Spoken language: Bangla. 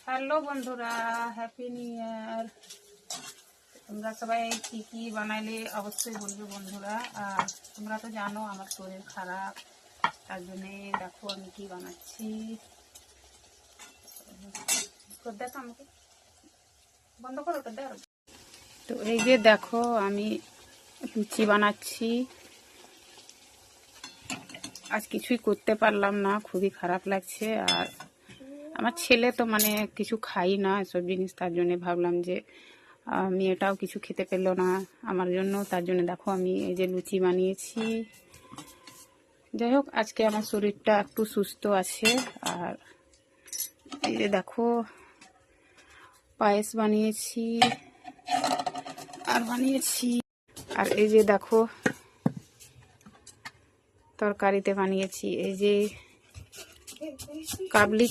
হ্যালো বন্ধুরা, হ্যাপি নিউ ইয়ার। তোমরা সবাই কি কি বানাইলে অবশ্যই বলবে বন্ধুরা। আর তোমরা তো জানো আমার শরীর খারাপ, তার জন্যে দেখো আমি কি বানাচ্ছি। দেখো আমাকে বন্ধ করো তো, দেখো। তো এই যে দেখো আমি লুচি বানাচ্ছি। আজ কিছুই করতে পারলাম না, খুবই খারাপ লাগছে। আর আমার ছেলে তো মানে কিছু খাই না এসব জিনিস, তার জন্য ভাবলাম যে মেয়েটাও কিছু খেতে পেলো না আমার জন্য, তার জন্য দেখো আমি এই যে লুচি বানিয়েছি। যাই হোক, আজকে আমার শরীরটা একটু সুস্থ আছে। আর এই যে দেখো পায়েস বানিয়েছি আর এই যে দেখো তরকারিতে বানিয়েছি এই যে কাবলি